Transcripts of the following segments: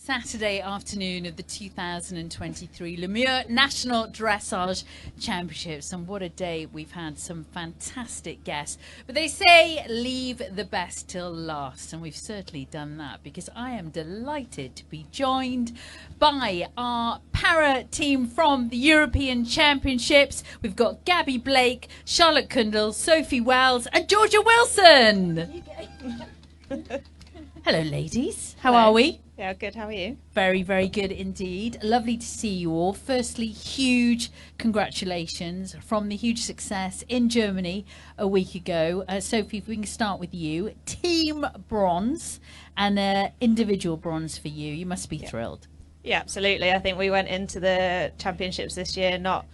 Saturday afternoon of the 2023 LeMieux National Dressage Championships, and what a day we've had. Some fantastic guests, but they say leave the best till last, and we've certainly done that, because I am delighted to be joined by our para team from the European Championships. We've got Gabby Blake, Charlotte Cundall, Sophie Wells and Georgia Wilson. Hello ladies, how are we? Yeah, good. How are you? Very, very good indeed. Lovely to see you all. Firstly, huge congratulations from the huge success in Germany a week ago. Sophie, if we can start with you. Team bronze and individual bronze for you. You must be thrilled. Yeah, absolutely. I think we went into the championships this year not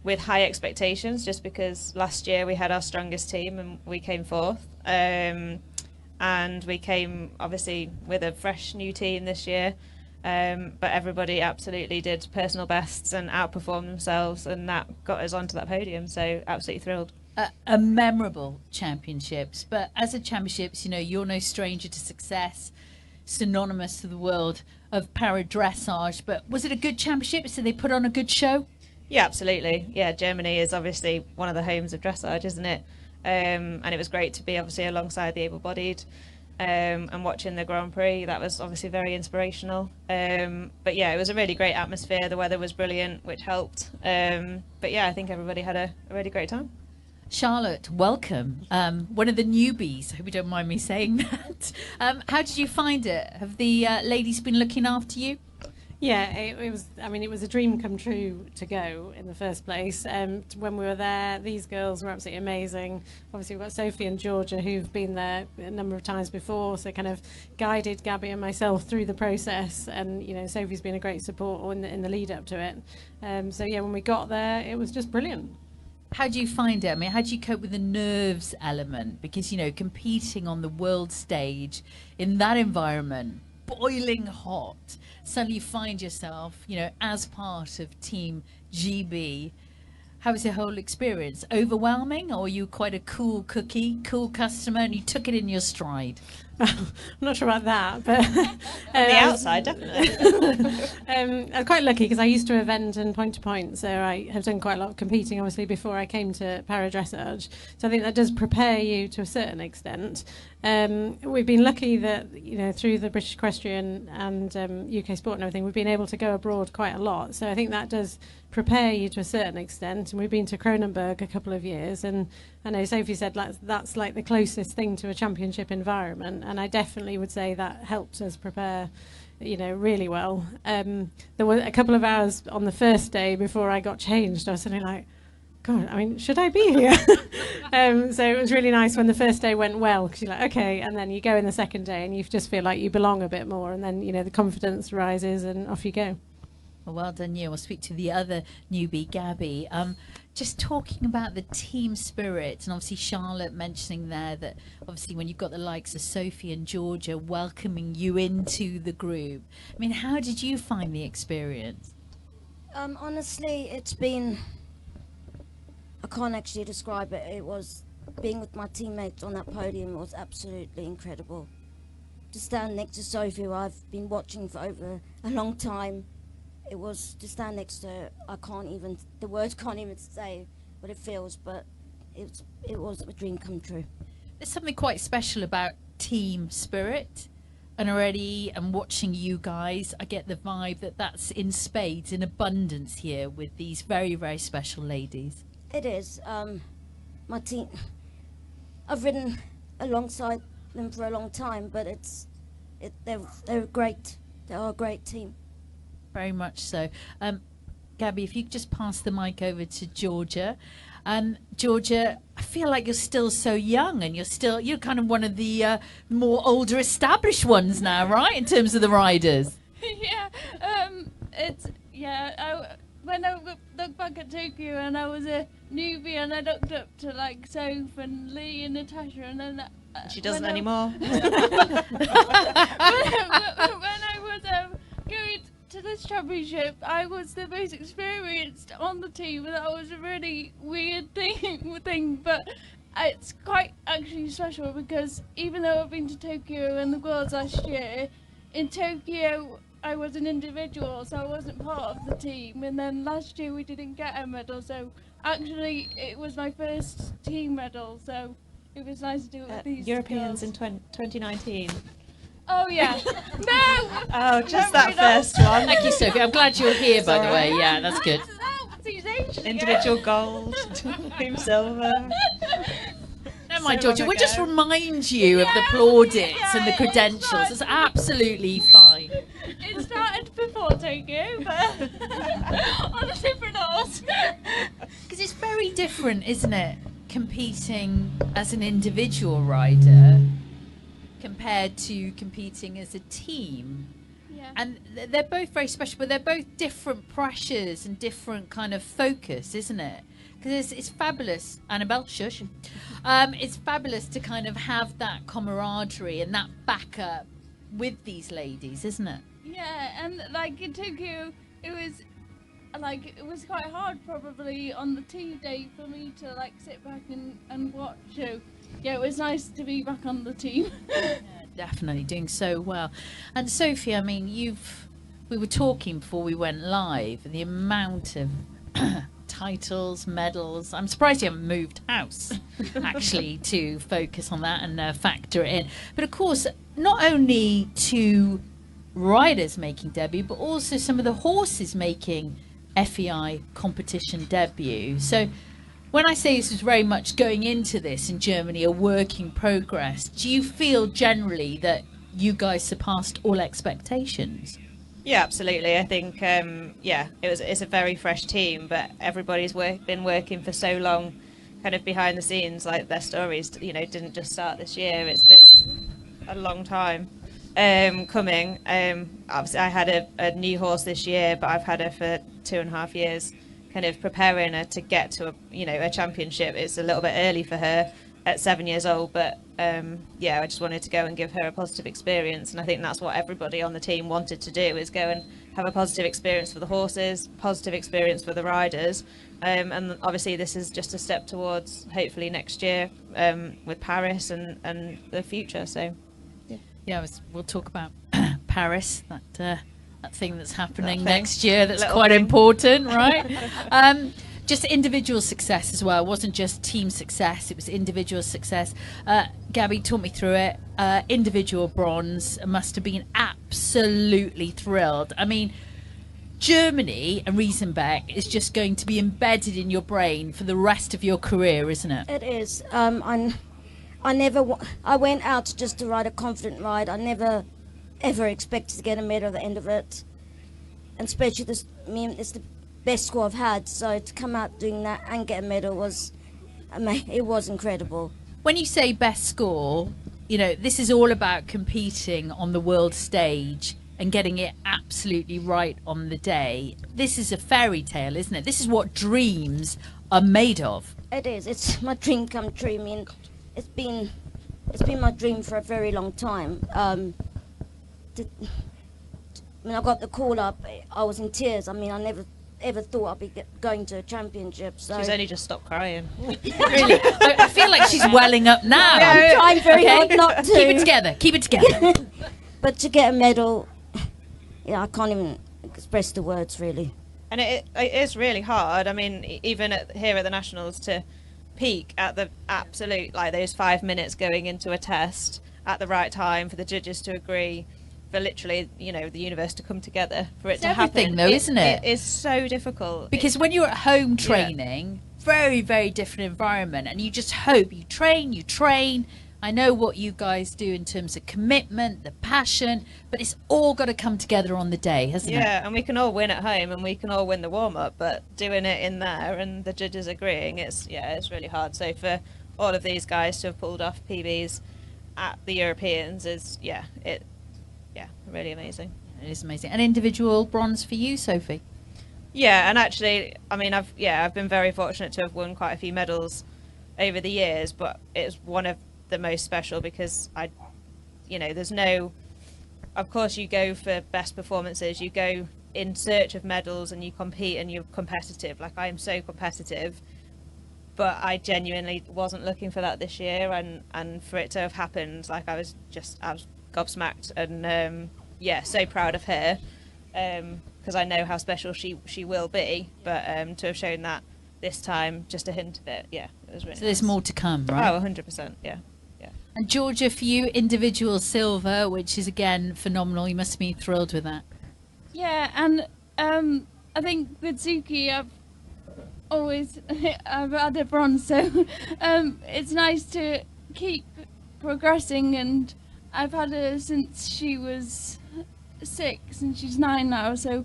with high expectations, just because last year we had our strongest team and we came fourth. And we came obviously with a fresh new team this year, but everybody absolutely did personal bests and outperformed themselves, and that got us onto that podium, so absolutely thrilled. A memorable championships, but as a championships, you know, you're no stranger to success, synonymous to the world of para dressage, but was it a good championship? Did they put on a good show? Yeah, absolutely. Yeah, Germany is obviously one of the homes of dressage, isn't it? And it was great to be obviously alongside the able-bodied and watching the Grand Prix. That was obviously very inspirational. But yeah, it was a really great atmosphere. The weather was brilliant, which helped. But yeah, I think everybody had a really great time. Charlotte, welcome. One of the newbies. I hope you don't mind me saying that. How did you find it? Have the ladies been looking after you? Yeah, it was. I mean, it was a dream come true to go in the first place. When we were there, these girls were absolutely amazing. Obviously, we've got Sophie and Georgia who've been there a number of times before, so kind of guided Gabby and myself through the process. And you know, Sophie's been a great support in the lead up to it. So yeah, when we got there, it was just brilliant. How do you find it? I mean, how do you cope with the nerves element? Because, you know, competing on the world stage in that environment, boiling hot, suddenly you find yourself, you know, as part of Team GB. How was the whole experience? Overwhelming, or are you quite a cool cookie, cool customer, and you took it in your stride? I'm not sure about that, but on the outside, definitely. I'm quite lucky because I used to event and point to point, so I have done quite a lot of competing, obviously, before I came to para dressage. So I think that does prepare you to a certain extent. We've been lucky that, you know, through the British Equestrian and UK Sport and everything, we've been able to go abroad quite a lot. So I think that does prepare you to a certain extent. And we've been to Kronenberg a couple of years, and I know Sophie said that's like the closest thing to a championship environment, and I definitely would say that helped us prepare, you know, really well. There were a couple of hours on the first day before I got changed. I was suddenly like, God, I mean, should I be here? So it was really nice when the first day went well, because you're like, okay, and then you go in the second day and you just feel like you belong a bit more, and then, you know, the confidence rises and off you go. Well done you. I'll speak to the other newbie, Gabby. Just talking about the team spirit, and obviously Charlotte mentioning there that obviously when you've got the likes of Sophie and Georgia welcoming you into the group, I mean, how did you find the experience? Honestly, it's been, I can't actually describe it. It was, being with my teammates on that podium was absolutely incredible. To stand next to Sophie, who I've been watching for over a long time, it was to stand next to her. I can't even, the words can't even say what it feels, but it was a dream come true. There's something quite special about team spirit, and already I'm watching you guys, I get the vibe that that's in spades, in abundance here with these very, very special ladies. It is. My team, I've ridden alongside them for a long time, but they're great. They are a great team. Very much so. Gabby, if you could just pass the mic over to Georgia. Georgia, I feel like you're still so young, and you're kind of one of the more older established ones now, right, in terms of the riders? When I look back at Tokyo and I was a newbie, and I looked up to like Soph and Lee and Natasha, and then she doesn't anymore. when I was going to this championship, I was the most experienced on the team, and that was a really weird thing, but it's quite actually special, because even though I've been to Tokyo and the Worlds last year, in Tokyo I was an individual, so I wasn't part of the team. And then last year we didn't get a medal, so actually it was my first team medal. So it was nice to do it with these Europeans girls. in 2019. Oh yeah. No. Oh, just Don't that worry, no. first one. Thank you, Sophie. I'm glad you're here, by the way. Yeah, that's good. Individual gold, team silver. Never mind, So Georgia. long We'll just ago. remind you of the plaudits and the yeah, credentials. it's It's absolutely fine. It started before Tokyo, but on a different horse. Because it's very different, isn't it? Competing as an individual rider compared to competing as a team. Yeah. And they're both very special, but they're both different pressures and different kind of focus, isn't it? Because it's fabulous, Annabelle, shush. It's fabulous to kind of have that camaraderie and that backup with these ladies, isn't it? Yeah, and like in Tokyo, it was quite hard probably on the tea day for me to like sit back and watch. So yeah, it was nice to be back on the team. Yeah, definitely doing so well. And Sophie, I mean, we were talking before we went live, and the amount of titles, medals. I'm surprised you haven't moved house, actually, to focus on that and factor it in. But of course, not only to riders making debut, but also some of the horses making FEI competition debut. So when I say this was very much going into this in Germany, a work in progress, do you feel generally that you guys surpassed all expectations? Yeah, absolutely. I think it's a very fresh team, but everybody's been working for so long, kind of behind the scenes. Like their stories, didn't just start this year. It's been a long time coming. Obviously, I had a new horse this year, but I've had her for 2.5 years, kind of preparing her to get to a championship. It's a little bit early for her at 7 years old, but I just wanted to go and give her a positive experience, and I think that's what everybody on the team wanted to do, is go and have a positive experience for the horses, positive experience for the riders, and obviously this is just a step towards hopefully next year with Paris and the future. So We'll talk about Paris, that thing that's happening That thing. next year that's Little quite thing. important, right? Just individual success as well. It wasn't just team success, it was individual success. Gabby, talk me through it. Individual bronze, must have been absolutely thrilled. I mean, Germany and Riesenbeck is just going to be embedded in your brain for the rest of your career, isn't it? It is. I went out just to ride a confident ride. I never ever expected to get a medal at the end of it, and especially it's the best score I've had. So to come out doing that and get a medal was incredible. When you say best score, this is all about competing on the world stage and getting it absolutely right on the day. This is a fairy tale, isn't it? This is what dreams are made of. It is. It's my dream come true. I mean, it's been my dream for a very long time. When I got the call up, I was in tears. I mean, I never ever thought I'd be going to a championship. So she's only just stopped crying. Really, I feel like she's welling up now. I'm trying very hard not to. Keep it together. Keep it together. But to get a medal, I can't even express the words really. And it is really hard. I mean, even here at the Nationals, to peak at the absolute, like those 5 minutes going into a test at the right time for the judges to agree, for literally, the universe to come together for it It's to everything happen. though, isn't it? It is so difficult. Because when you're at home training, very, very different environment, and you just hope you train. I know what you guys do in terms of commitment, the passion, but it's all got to come together on the day, hasn't it? Yeah, and we can all win at home and we can all win the warm-up, but doing it in there and the judges agreeing, it's really hard. So for all of these guys to have pulled off PBs at the Europeans is really amazing. It is amazing. An individual bronze for you, Sophie? Yeah, and actually, I mean, I've been very fortunate to have won quite a few medals over the years, but it's one of the most special because there's no, of course you go for best performances, you go in search of medals and you compete and you're competitive. Like I am so competitive, but I genuinely wasn't looking for that this year, and for it to have happened, like I was gobsmacked, and so proud of her, because I know how special she will be. But to have shown that this time, just a hint of it, it was really So there's nice. more to come, right? Oh, 100%, yeah. And Georgia, for you, individual silver, which is again phenomenal. You must be thrilled with that. Yeah, and I think with Suki, I've had a bronze, so it's nice to keep progressing, and I've had her since she was 6 and she's 9 now, so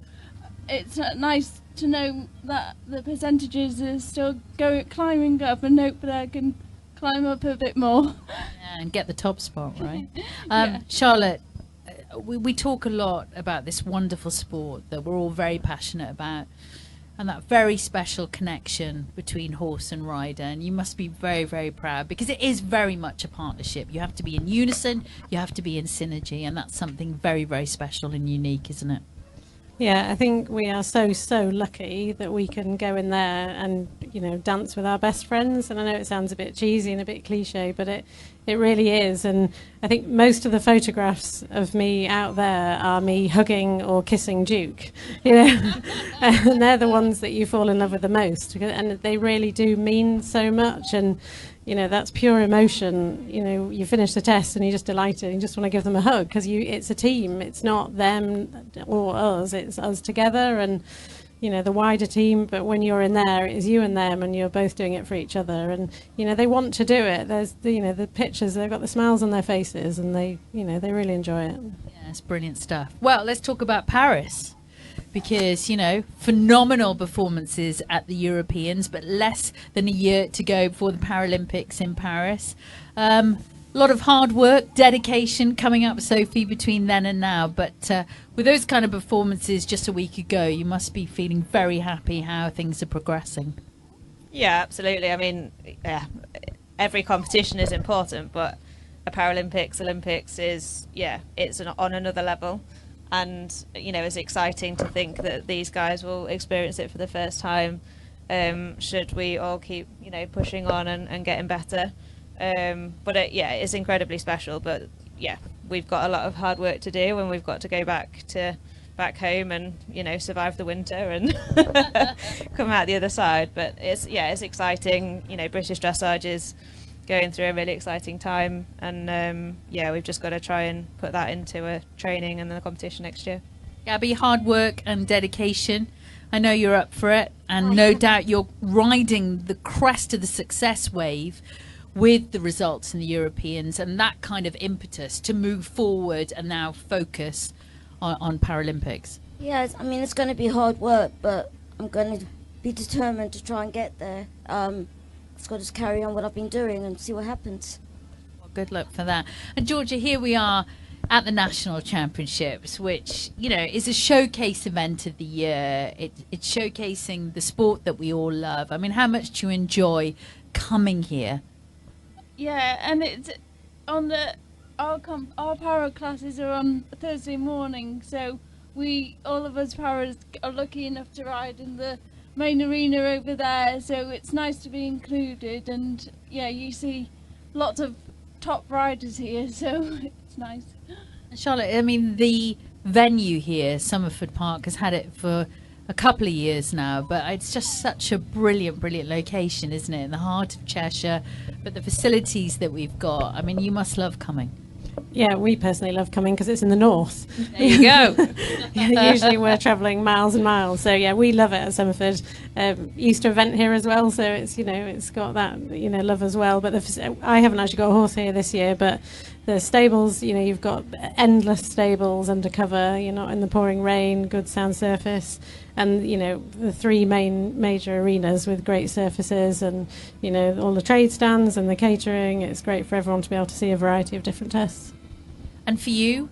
it's nice to know that the percentages are still climbing up, and hope that I can climb up a bit more. Yeah, and get the top spot, right? Yeah. Charlotte, we talk a lot about this wonderful sport that we're all very passionate about, and that very special connection between horse and rider, and you must be very, very proud, because it is very much a partnership. You have to be in unison, you have to be in synergy, and that's something very, very special and unique, isn't it? Yeah, I think we are so lucky that we can go in there and, dance with our best friends. And I know it sounds a bit cheesy and a bit cliche, but it really is. And I think most of the photographs of me out there are me hugging or kissing Duke, and they're the ones that you fall in love with the most. And they really do mean so much. And that's pure emotion. You finish the test and you're just delighted. You just want to give them a hug, because it's a team. It's not them or us. It's us together and, the wider team. But when you're in there, it's you and them, and you're both doing it for each other. And, they want to do it. There's, the pictures, they've got the smiles on their faces, and they really enjoy it. Yeah, it's brilliant stuff. Well, let's talk about Paris. Because, phenomenal performances at the Europeans, but less than a year to go before the Paralympics in Paris. A lot of hard work, dedication coming up, Sophie, between then and now. But with those kind of performances just a week ago, you must be feeling very happy how things are progressing. Yeah, absolutely. I mean, every competition is important, but a Olympics is, it's on another level. And, it's exciting to think that these guys will experience it for the first time, should we all keep, pushing on and getting better. But it's incredibly special. But, we've got a lot of hard work to do, and we've got to go back home and, survive the winter and come out the other side. But it's exciting. British Dressage is going through a really exciting time, and we've just got to try and put that into a training and then a competition next year. Gabby, hard work and dedication. I know you're up for it, and no doubt you're riding the crest of the success wave with the results in the Europeans and that kind of impetus to move forward and now focus on Paralympics. Yeah, it's going to be hard work, but I'm going to be determined to try and get there. I've got to just carry on what I've been doing and see what happens. Well, good luck for that. And Georgia, here we are at the National Championships, which, is a showcase event of the year. It's showcasing the sport that we all love. I mean, how much do you enjoy coming here? Yeah, and it's on our para classes are on Thursday morning, so all of us paras are lucky enough to ride in the main arena over there, so it's nice to be included. And you see lots of top riders here, so it's nice. Charlotte, I mean, the venue here, Somerford Park, has had it for a couple of years now, but it's just such a brilliant location, isn't it, in the heart of Cheshire. But the facilities that we've got, I mean, you must love coming. Yeah, we personally love coming because it's in the north. There you go. Usually we're travelling miles and miles, so we love it at Somerford. Used to event here as well, so it's it's got that love as well. But I haven't actually got a horse here this year, but the stables, you've got endless stables undercover. You're not in the pouring rain, good sound surface, and the 3 major arenas with great surfaces, and all the trade stands and the catering. It's great for everyone to be able to see a variety of different tests. And for you,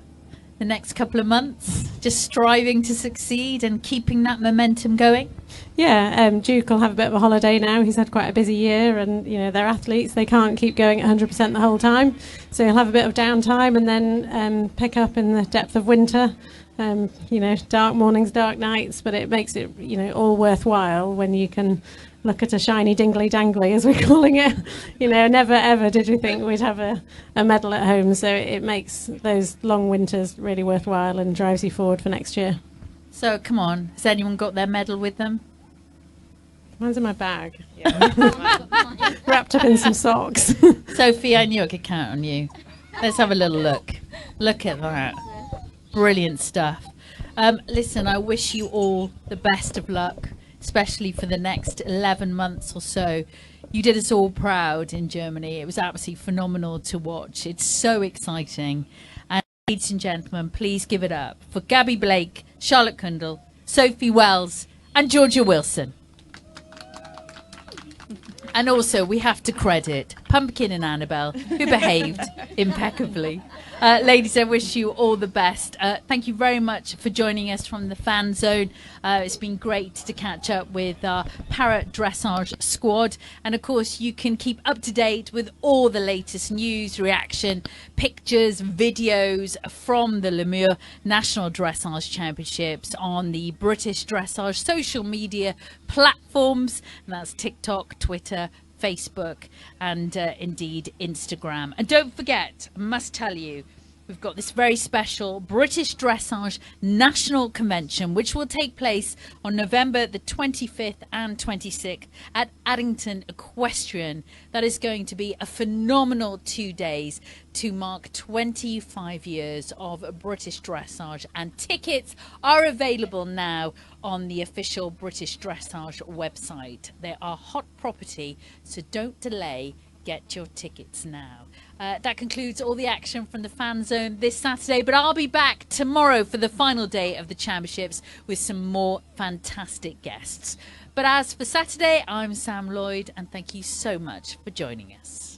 the next couple of months, just striving to succeed and keeping that momentum going? Yeah, Duke will have a bit of a holiday now. He's had quite a busy year, and they're athletes. They can't keep going at 100% the whole time, so he'll have a bit of downtime and then pick up in the depth of winter. Dark mornings, dark nights, but it makes it all worthwhile when you can look at a shiny dingly dangly, as we're calling it. Never ever did we think we'd have a medal at home, so it makes those long winters really worthwhile and drives you forward for next year. So come on, has anyone got their medal with them? Mine's in my bag. Yeah. Wrapped up in some socks. Sophie, I knew I could count on you. Let's have a little look. Look at that. Brilliant stuff. Listen, I wish you all the best of luck, especially for the next 11 months or so. You did us all proud in Germany. It was absolutely phenomenal to watch. It's so exciting. And ladies and gentlemen, please give it up for Gabby Blake, Charlotte Cundall, Sophie Wells, and Georgia Wilson. And also, we have to credit Pumpkin and Annabelle, who behaved impeccably. Ladies, I wish you all the best. Thank you very much for joining us from the fan zone. It's been great to catch up with our para dressage squad. And of course, you can keep up to date with all the latest news, reaction, pictures, videos from the LeMieux National Dressage Championships on the British Dressage social media platforms. And that's TikTok, Twitter, Facebook, and indeed Instagram. And don't forget, I must tell you, we've got this very special British Dressage National Convention, which will take place on November the 25th and 26th at Addington Equestrian. That is going to be a phenomenal 2 days to mark 25 years of British Dressage, and tickets are available now on the official British Dressage website. They are hot property, so don't delay. Get your tickets now. That concludes all the action from the fan zone this Saturday, but I'll be back tomorrow for the final day of the championships with some more fantastic guests. But as for Saturday, I'm Sam Lloyd, and thank you so much for joining us.